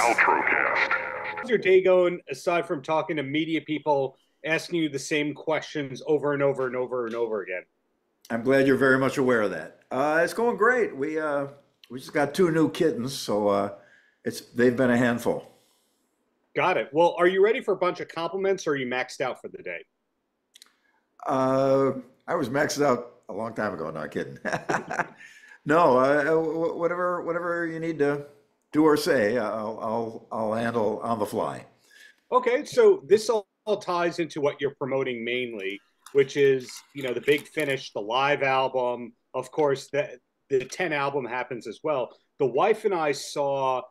Paltrocast. How's your day going aside from talking to media people asking you the same questions over and over and over and over again? I'm glad you're very much aware of that. It's going great. We just got two new kittens, so they've been a handful. Got it. Well, are you ready for a bunch of compliments or are you maxed out for the day? I was maxed out a long time ago. Not kidding. No, whatever you need to do or say, I'll handle on the fly. Okay, so this all ties into what you're promoting mainly, which is, the Big Finish, the live album. Of course, the 10 album happens as well. The wife and I saw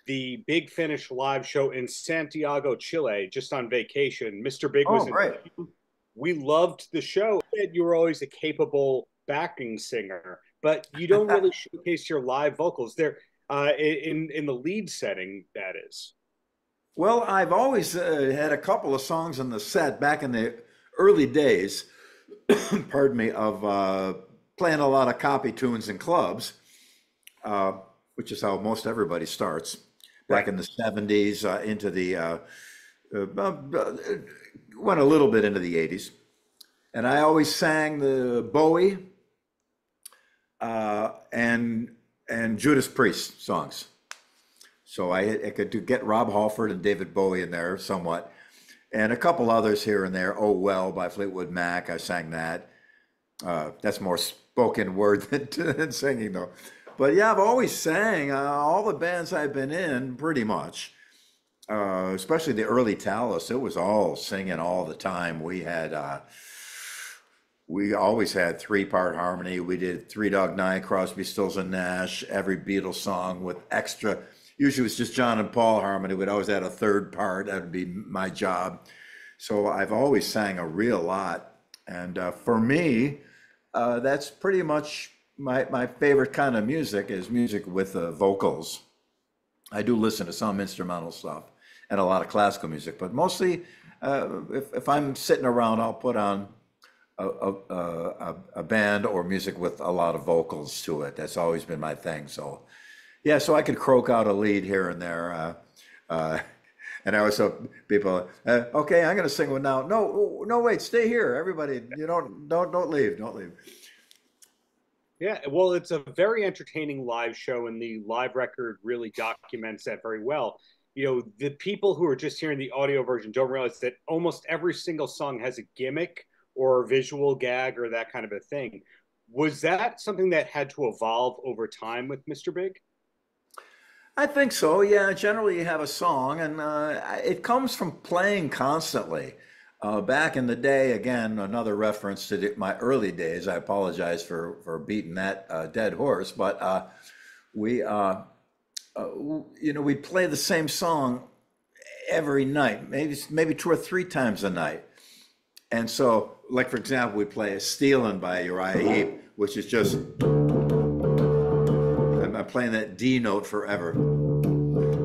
the Big Finish live show in Santiago, Chile, just on vacation. Mr. Big was Oh, in. great. We loved the show. You were always a capable backing singer, but you don't really showcase your live vocals there in the lead setting, that is. Well, I've always had a couple of songs in the set back in the early days, pardon me, of playing a lot of copy tunes in clubs, which is how most everybody starts. Back in the 70s, into the, went a little bit into the 80s. And I always sang the Bowie and Judas Priest songs. So I could get Rob Halford and David Bowie in there somewhat, and a couple others here and there. Oh Well by Fleetwood Mac, I sang that. That's more spoken word than singing though. But yeah, I've always sang all the bands I've been in pretty much, especially the early Talos. It was all singing all the time. We always had three-part harmony. We did Three Dog Night, Crosby, Stills and Nash, every Beatles song with extra. Usually it was just John and Paul harmony. We'd always add a third part. That would be my job. So I've always sang a real lot. And for me, that's pretty much my favorite kind of music is music with vocals. I do listen to some instrumental stuff and a lot of classical music, but mostly if I'm sitting around, I'll put on a band or music with a lot of vocals to it. That's always been my thing. So yeah, so I could croak out a lead here and there. And I always tell people, okay, I'm going to sing one now. No, wait, stay here, everybody. You don't leave, don't leave. Yeah, well, it's a very entertaining live show, and the live record really documents that very well. The people who are just hearing the audio version don't realize that almost every single song has a gimmick or a visual gag or that kind of a thing. Was that something that had to evolve over time with Mr. Big? I think so. Yeah, generally you have a song, and it comes from playing constantly. Back in the day, again, another reference to my early days. I apologize for beating that dead horse, but we'd play the same song every night, maybe two or three times a night. And so, like for example, we play "Stealin'" by Uriah Heep, which is just I'm playing that D note forever.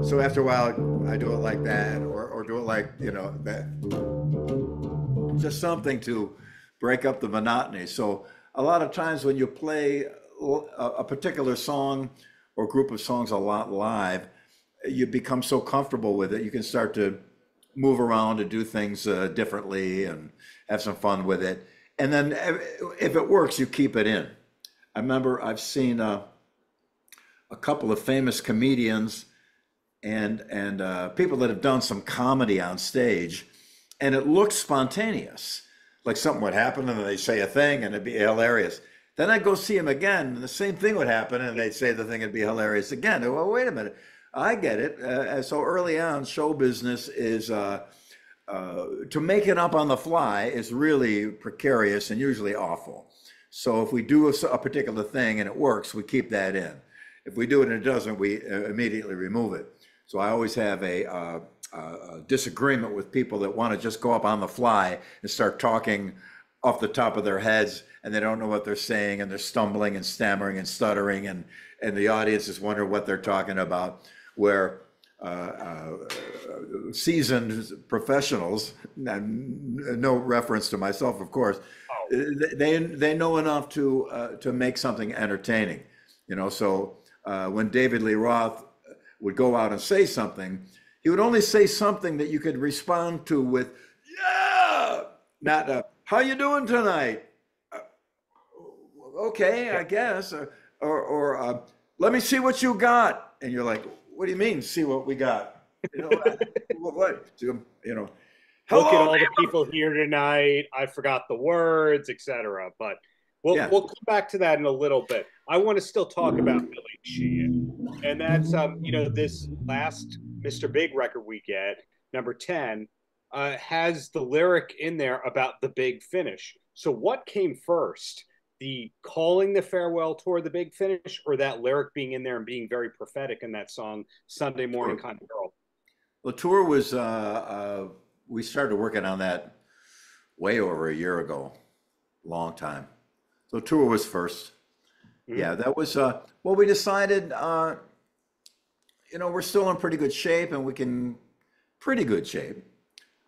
So after a while, I do it like that, or do it like that. Just something to break up the monotony. So a lot of times when you play a particular song or group of songs a lot live, you become so comfortable with it, you can start to move around and do things differently and have some fun with it. And then if it works, you keep it in. I remember I've seen a couple of famous comedians and people that have done some comedy on stage, and it looked spontaneous, like something would happen and they say a thing and it'd be hilarious. Then I'd go see them again and the same thing would happen and they'd say the thing would be hilarious again. Well, wait a minute, I get it. So early on, show business is to make it up on the fly is really precarious and usually awful. So if we do a particular thing and it works, we keep that in. If we do it and it doesn't, we immediately remove it. So I always have a disagreement with people that want to just go up on the fly and start talking off the top of their heads, and they don't know what they're saying, and they're stumbling and stammering and stuttering, and the audience is wondering what they're talking about. Where seasoned professionals, and no reference to myself, of course, they know enough to make something entertaining. So when David Lee Roth would go out and say something, he would only say something that you could respond to with, yeah, not how you doing tonight? Okay, I guess, or let me see what you got. And you're like, what do you mean, see what we got? You know, what? You know, look at all the people here tonight. I forgot the words, etc. But we'll come back to that in a little bit. I want to still talk about Billy Sheehan, and that's this last Mr. Big record we get, number 10, has the lyric in there about the big finish. So what came first? The calling the farewell tour, the big finish, or that lyric being in there and being very prophetic in that song, Sunday Morning Kind of Girl? The tour was, we started working on that way over a year ago, long time. So tour was first. Mm-hmm. Yeah, that was, we decided, we're still in pretty good shape and pretty good shape.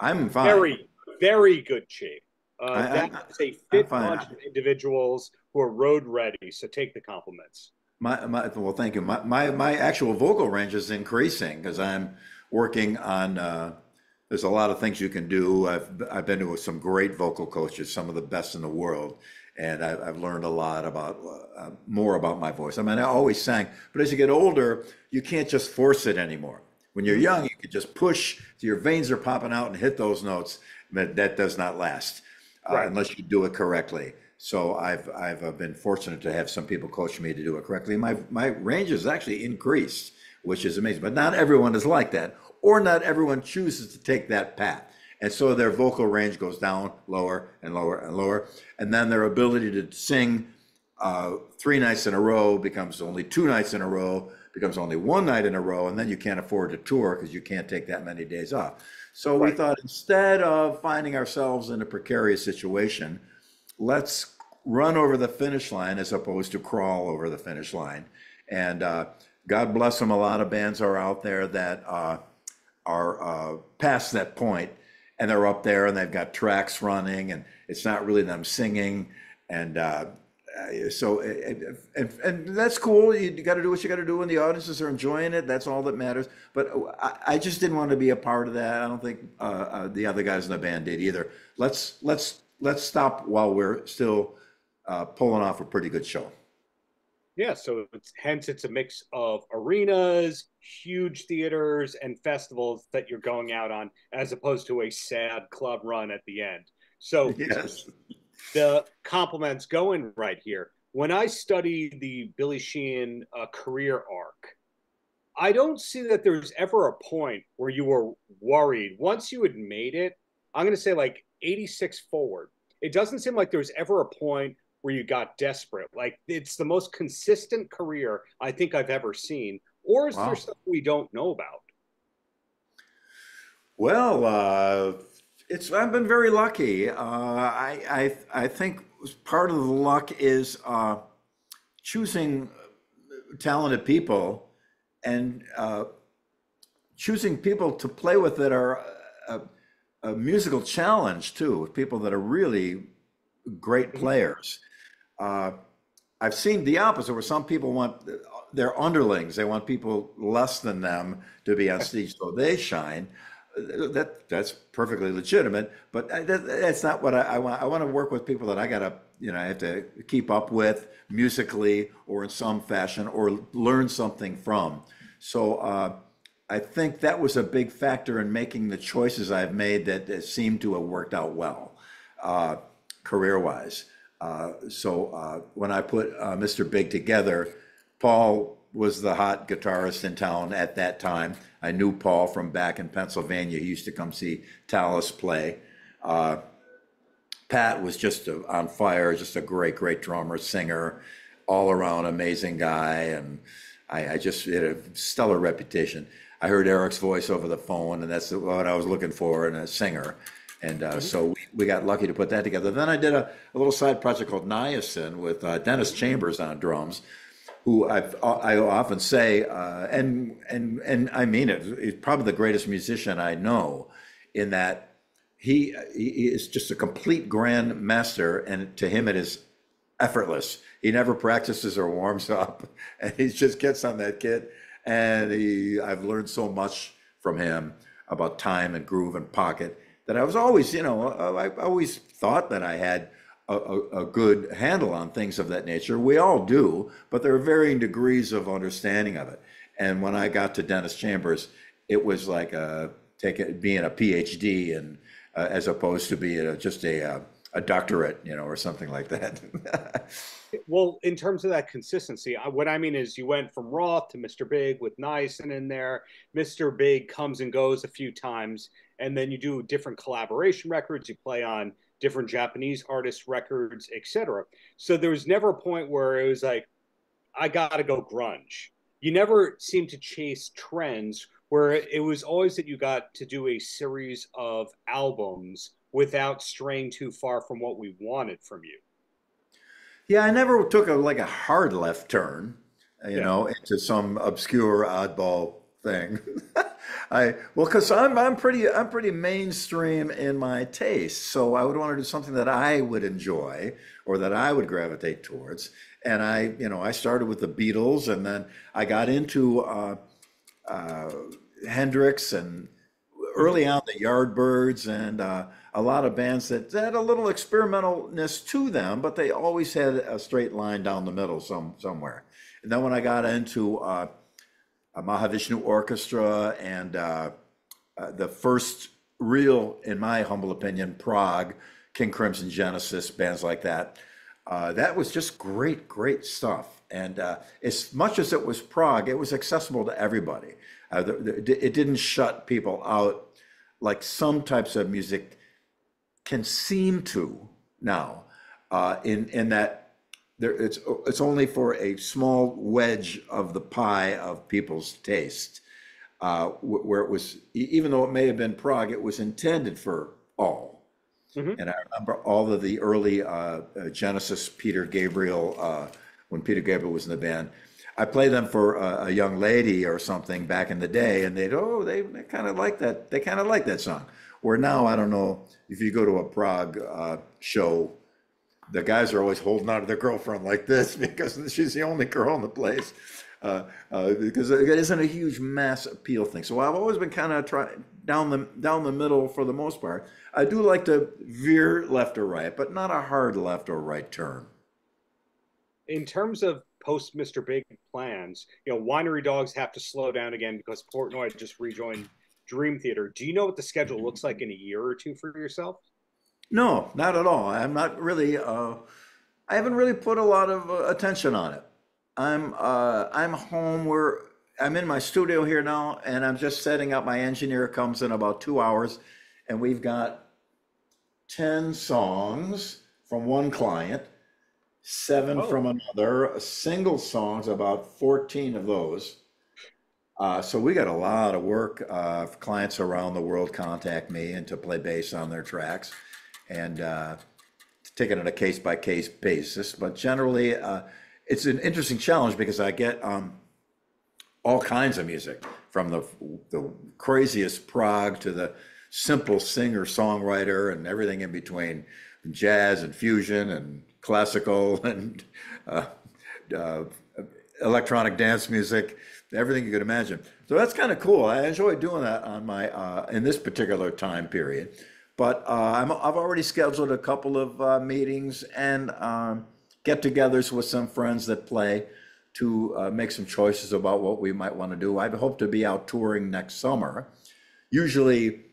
I'm fine. Very, very good shape. That's a fit bunch of individuals who are road ready. So take the compliments. Well, thank you. My actual vocal range is increasing because I'm working on. There's a lot of things you can do. I've been to some great vocal coaches, some of the best in the world, and I've learned a lot about more about my voice. I mean, I always sang, but as you get older, you can't just force it anymore. When you're young, you can just push till your veins are popping out and hit those notes. But that does not last. Right. Unless you do it correctly. So I've been fortunate to have some people coach me to do it correctly. My range has actually increased, which is amazing. But not everyone is like that, or not everyone chooses to take that path. And so their vocal range goes down, lower and lower and lower. And then their ability to sing 3 nights in a row becomes only 2 nights in a row, becomes only 1 night in a row. And then you can't afford to tour because you can't take that many days off. So we thought, instead of finding ourselves in a precarious situation, let's run over the finish line as opposed to crawl over the finish line. And God bless them, a lot of bands are out there that are past that point, and they're up there and they've got tracks running and it's not really them singing. And and that's cool. You got to do what you got to do, and the audiences are enjoying it. That's all that matters. But I just didn't want to be a part of that. I don't think the other guys in the band did either. Let's stop while we're still pulling off a pretty good show. Yeah, so it's a mix of arenas, huge theaters, and festivals that you're going out on, as opposed to a sad club run at the end. So yes. The compliments going right here. When I study the Billy Sheehan career arc, I don't see that there's ever a point where you were worried. Once you had made it, I'm going to say like 86 forward. It doesn't seem like there's ever a point where you got desperate. Like, it's the most consistent career I think I've ever seen. Or is there stuff we don't know about? Well, I've been very lucky. I think part of the luck is choosing talented people and choosing people to play with that are a musical challenge too, people that are really great players. I've seen the opposite, where some people want their underlings. They want people less than them to be on stage so they shine. That's perfectly legitimate, but that's not what I want. I want to work with people that I have to keep up with musically or in some fashion, or learn something from. So I think that was a big factor in making the choices I've made that seem to have worked out well, career-wise. So when I put Mr. Big together, Paul was the hot guitarist in town at that time. I knew Paul from back in Pennsylvania. He used to come see Tallis play. Pat was just on fire, just a great drummer, singer, all around amazing guy. And I just had a stellar reputation. I heard Eric's voice over the phone, and that's what I was looking for in a singer. And so we got lucky to put that together. Then I did a little side project called Niacin with Dennis Chambers on drums, who I often say, and I mean it, he's probably the greatest musician I know, in that he is just a complete grand master, and to him it is effortless. He never practices or warms up, and he just gets on that kit And I've learned so much from him about time and groove and pocket that I was always, I always thought that I had a good handle on things of that nature. We all do, but there are varying degrees of understanding of it. And when I got to Dennis Chambers, it was like being a PhD, and as opposed to being just a doctorate, or something like that. Well, in terms of that consistency, what I mean is you went from Roth to Mr. Big with Nyson in there. Mr. Big comes and goes a few times, and then you do different collaboration records. You play on different Japanese artists' records, etc. So there was never a point where it was like, I got to go grunge. You never seemed to chase trends, where it was always that you got to do a series of albums without straying too far from what we wanted from you. Yeah, I never took a hard left turn, into some obscure oddball thing. Because I'm pretty mainstream in my taste, so I would want to do something that I would enjoy or that I would gravitate towards. And I started with the Beatles, and then I got into Hendrix, and early on the Yardbirds, and a lot of bands that had a little experimentalness to them, but they always had a straight line down the middle somewhere. And then when I got into a Mahavishnu Orchestra and the first real, in my humble opinion, prog, King Crimson, Genesis, bands like that, that was just great stuff. And as much as it was prog, it was accessible to everybody. It didn't shut people out like some types of music can seem to now, in that it's only for a small wedge of the pie of people's taste, where it was, even though it may have been prog, it was intended for all. Mm-hmm. And I remember all of the early Genesis, Peter Gabriel, when Peter Gabriel was in the band. I played them for a young lady or something back in the day, and they kind of like that. They kind of like that song. Where now, I don't know, if you go to a prog show, the guys are always holding on to their girlfriend like this because she's the only girl in the place, because it isn't a huge mass appeal thing. So I've always been kind of down the middle for the most part. I do like to veer left or right, but not a hard left or right turn. In terms of post Mr. Big plans, Winery Dogs have to slow down again because Portnoy just rejoined Dream Theater. Do you know what the schedule looks like in a year or two for yourself? No, not at all. I'm not really. I haven't really put a lot of attention on it. I'm home. I'm in my studio here now, and I'm just setting up. My engineer comes in about 2 hours, and we've got 10 songs from one client, 7 from another, single songs, about 14 of those. So we got a lot of work. Clients around the world contact me and to play bass on their tracks, and take it on a case-by-case basis. But generally, it's an interesting challenge because I get all kinds of music, from the craziest prog to the simple singer-songwriter and everything in between, jazz and fusion and classical and electronic dance music, everything you could imagine. So that's kind of cool. I enjoy doing that on my in this particular time period. But I've already scheduled a couple of meetings and get-togethers with some friends that play to make some choices about what we might want to do. I hope to be out touring next summer. Usually,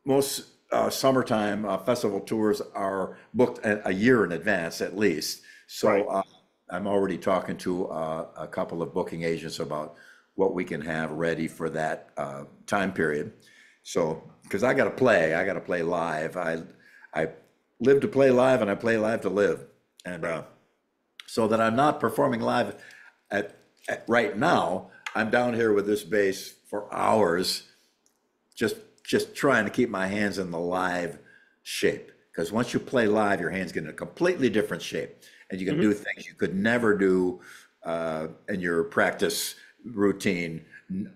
most summertime festival tours are booked a year in advance at least. So right. I'm already talking to a couple of booking agents about what we can have ready for that time period. So, because I got to play live. I live to play live, and I play live to live. And so that I'm not performing live at right now, I'm down here with this bass for hours, just trying to keep my hands in the live shape. Because once you play live, your hands get in a completely different shape, and you can do things you could never do in your practice routine,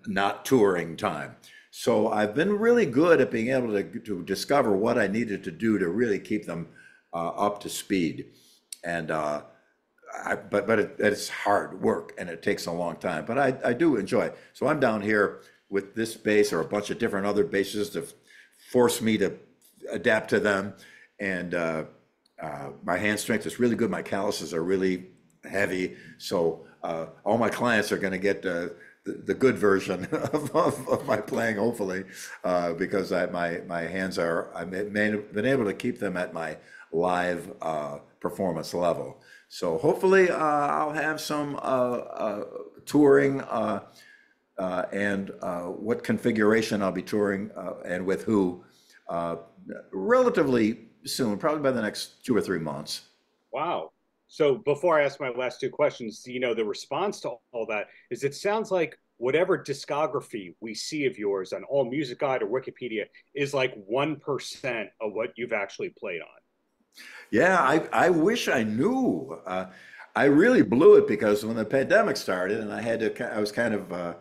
not touring time. So I've been really good at being able to discover what I needed to do to really keep them up to speed. And it's hard work and it takes a long time. But I do enjoy it. So I'm down here with this bass or a bunch of different other basses to force me to adapt to them. And my hand strength is really good. My calluses are really heavy. So all my clients are going to get the good version of my playing, hopefully, because my hands I've been able to keep them at my live performance level. So hopefully I'll have some touring and what configuration I'll be touring and with who relatively soon, probably by the next 2 or 3 months. Wow. So before I ask my last two questions, the response to all that is it sounds like whatever discography we see of yours on All Music Guide or Wikipedia is like 1% of what you've actually played on. Yeah, I wish I knew. I really blew it because when the pandemic started and I was kind of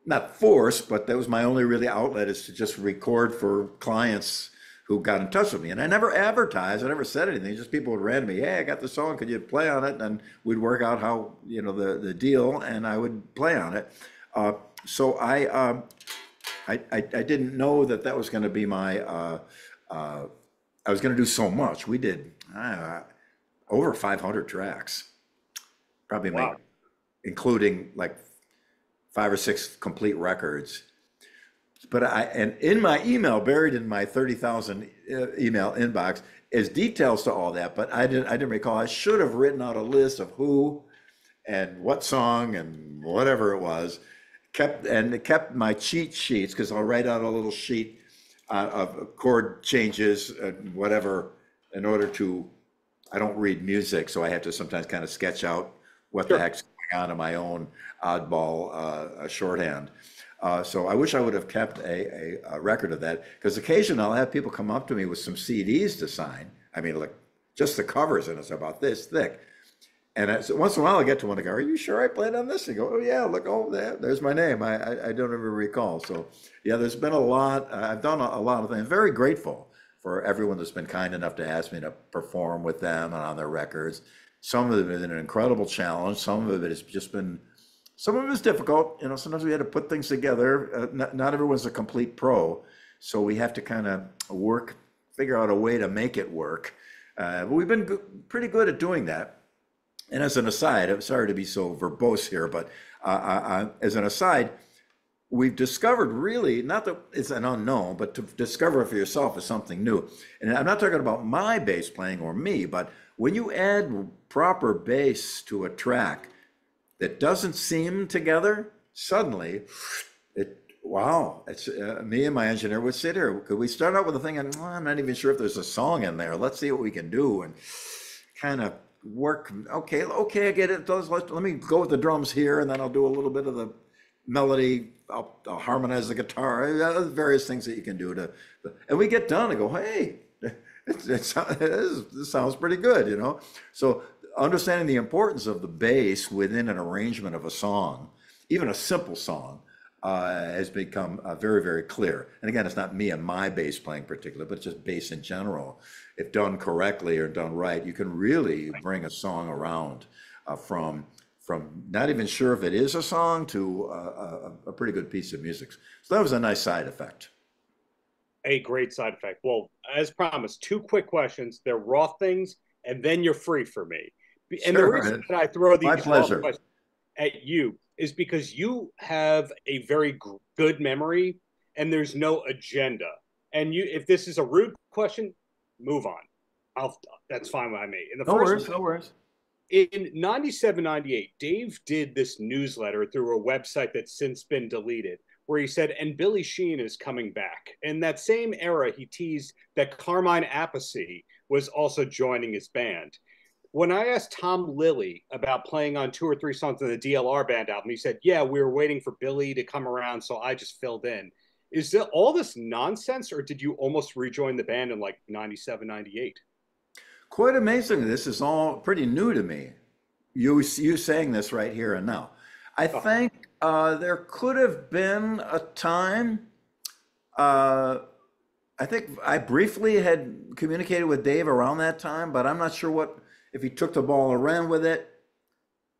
not forced, but that was my only really outlet is to just record for clients who got in touch with me. And I never advertised, I never said anything. Just people would random me, hey, I got the song, could you play on it? And we'd work out how, the deal, and I would play on it. So I didn't know that was going to be my, I was going to do so much. We did over 500 tracks, probably wow. Including like 5 or 6 complete records. But and in my email, buried in my 30,000 email inbox, is details to all that. But I didn't recall. I should have written out a list of who and what song and whatever it was. Kept my cheat sheets, because I'll write out a little sheet of chord changes and whatever in order to. I don't read music, so I have to sometimes kind of sketch out what the heck's going on in my own oddball shorthand. So I wish I would have kept a record of that, because occasionally I'll have people come up to me with some CDs to sign. I mean, like just the covers, and it's about this thick. And so once in a while I get to one and go, are you sure I played on this? And go, oh yeah, look, oh, there's my name. I don't even recall. So yeah, there's been a lot. I've done a lot of things. Very grateful for everyone that's been kind enough to ask me to perform with them and on their records. Some of it has been an incredible challenge. Some of it has just been, some of it is difficult. Sometimes we had to put things together. Not everyone's a complete pro. So we have to kind of figure out a way to make it work. But we've been pretty good at doing that. And as an aside, I'm sorry to be so verbose here, but as an aside, we've discovered really, not that it's an unknown, but to discover for yourself is something new. And I'm not talking about my bass playing or me, but when you add proper bass to a track that doesn't seem together, suddenly, it's me and my engineer would sit here. Could we start out with a thing and I'm not even sure if there's a song in there. Let's see what we can do, and kind of work. Okay, I get it. Let me go with the drums here, and then I'll do a little bit of the melody. I'll harmonize the guitar. Various things that you can do and we get done and go, hey, this sounds pretty good, So understanding the importance of the bass within an arrangement of a song, even a simple song, has become very, very clear. And again, it's not me and my bass playing particular, but it's just bass in general. If done correctly or done right, you can really bring a song around from not even sure if it is a song to a pretty good piece of music. So that was a nice side effect. A great side effect. Well, as promised, 2 quick questions. They're Roth things, and then you're free for me. And the reason that I throw these questions at you is because you have a very good memory, and there's no agenda. And if this is a rude question, move on. That's fine by me. No worries. In 97, 98, Dave did this newsletter through a website that's since been deleted, where he said, and Billy Sheehan is coming back. In that same era, he teased that Carmine Appice was also joining his band. When I asked Tom Lilly about playing on 2 or 3 songs on the DLR band album, he said, yeah, we were waiting for Billy to come around, so I just filled in. Is all this nonsense, or did you almost rejoin the band in like 97, 98? Quite amazing. This is all pretty new to me. You saying this right here and now. I think there could have been a time. I think I briefly had communicated with Dave around that time, but I'm not sure if he took the ball and ran with it.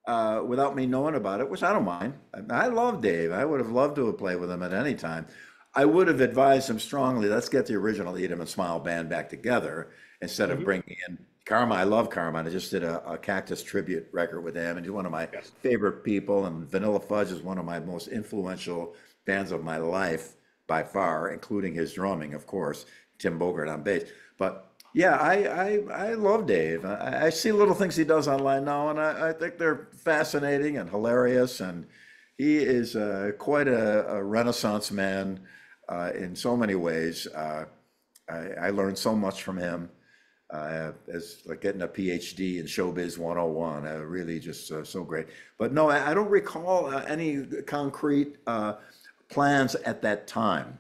without me knowing about it, which I don't mind. I love Dave. I would have loved to have played with him at any time. I would have advised him strongly, let's get the original Eat 'Em and Smile band back together instead of Hmm. bringing in Karma. I love Karma. I just did a Cactus tribute record with him, and he's one of my Yes. favorite people. And Vanilla Fudge is one of my most influential bands of my life by far, including his drumming, of course, Tim Bogert on bass. But yeah, I love Dave. I see little things he does online now, and I think they're fascinating and hilarious. And he is quite a Renaissance man in so many ways. I learned so much from him as like getting a PhD in Showbiz 101. Really just so great. But no, I don't recall any concrete plans at that time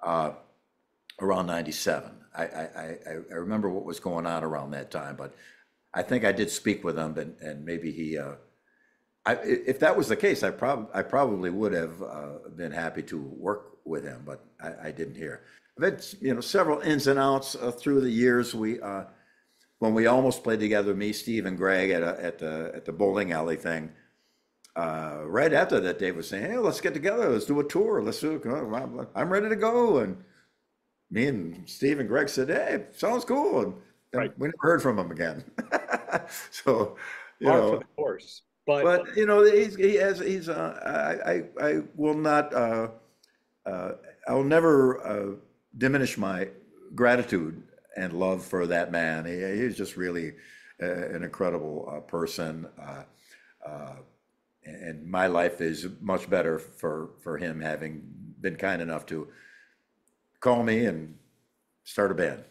around 97. I remember what was going on around that time, but I think I did speak with him, and maybe he, if that was the case, I probably would have been happy to work with him, but I didn't hear. I've had, several ins and outs through the years. When we almost played together, me, Steve, and Greg at the bowling alley thing. Right after that, Dave was saying, "Hey, let's get together. Let's do a tour. I'm ready to go." And me and Steve and Greg said, "Hey, sounds cool." And Right. we never heard from him again. So, Par for the course. But I will not, I'll never diminish my gratitude and love for that man. He's just really an incredible person. And my life is much better for him having been kind enough to call me and start a band.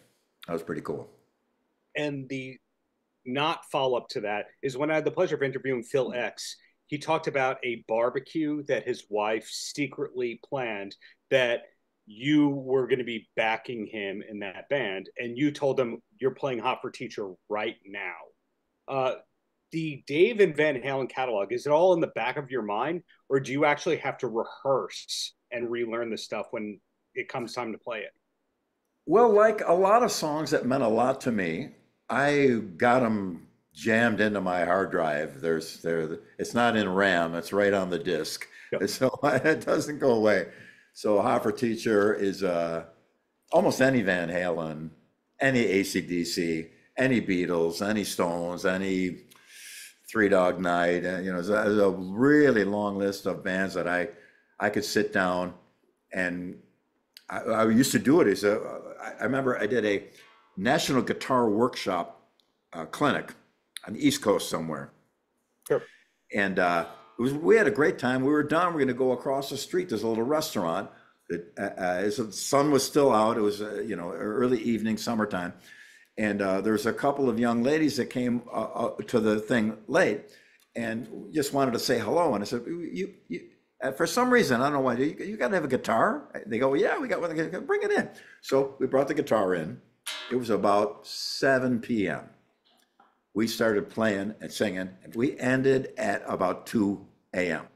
That was pretty cool. and the not follow up to that is when I had the pleasure of interviewing Phil X. He talked about a barbecue that his wife secretly planned, that you were going to be backing him in that band, and you told him you're playing Hot for Teacher right now. The Dave and Van Halen catalog, is it all in the back of your mind, or do you actually have to rehearse and relearn the stuff when it comes time to play it? Well, like a lot of songs that meant a lot to me, I got them jammed into my hard drive. It's not in RAM, it's right on the disk. Yep. So it doesn't go away. So Hot for Teacher is almost any Van Halen, any AC/DC, any Beatles, any Stones, any Three Dog Night. There's a really long list of bands that I could sit down and I used to do it I remember I did a National Guitar Workshop clinic on the East Coast somewhere. Sure. And we had a great time. We were done. We're going to go across the street. There's a little restaurant. The sun was still out. It was, early evening, summertime. And there was a couple of young ladies that came to the thing late and just wanted to say hello. And I said, for some reason, I don't know why, you got to have a guitar? They go, yeah, we got one. Bring it in. So we brought the guitar in. It was about 7 p.m. We started playing and singing, and we ended at about 2 a.m.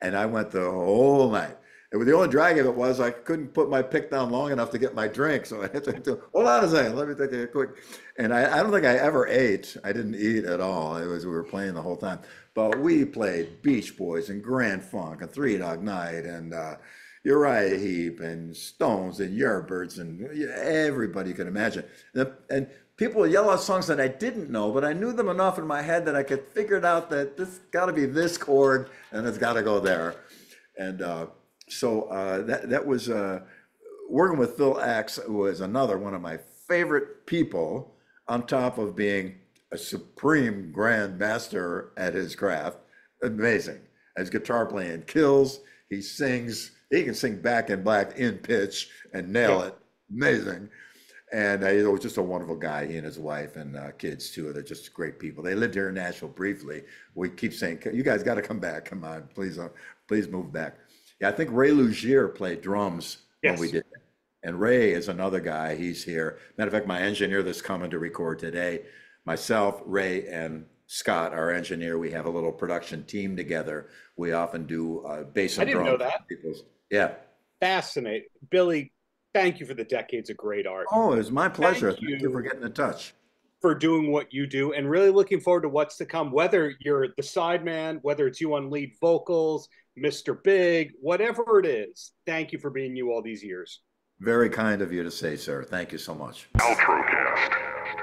And I went the whole night. The only drag of it was I couldn't put my pick down long enough to get my drink. So I had to hold on a second, let me take a quick. And I don't think I ever ate. I didn't eat at all. We were playing the whole time. But we played Beach Boys and Grand Funk and Three Dog Night and Uriah Heep and Stones and Yardbirds and everybody you could imagine. And people would yell out songs that I didn't know, but I knew them enough in my head that I could figure it out that this got to be this chord and it's got to go there. And so that was working with Phil X, who was another one of my favorite people, on top of being a supreme grand master at his craft. Amazing. His guitar playing kills. He sings. He can sing Back in Black in pitch and nail it. Amazing. And he was just a wonderful guy. He and his wife and kids too. They're just great people. They lived here in Nashville briefly. We keep saying, "You guys got to come back. Come on, please move back." Yeah, I think Ray Lugier played drums when we did that. And Ray is another guy. He's here. Matter of fact, my engineer that's coming to record today, myself, Ray, and Scott, our engineer, we have a little production team together. We often do bass and drums. I didn't know that. Yeah. Fascinating. Billy, thank you for the decades of great art. Oh, it was my pleasure. Thank Thank you for getting in touch. for doing what you do, and really looking forward to what's to come, whether you're the sideman, whether it's you on lead vocals, Mr. Big, whatever it is. Thank you for being you all these years. Very kind of you to say, sir. Thank you so much. Paltrocast.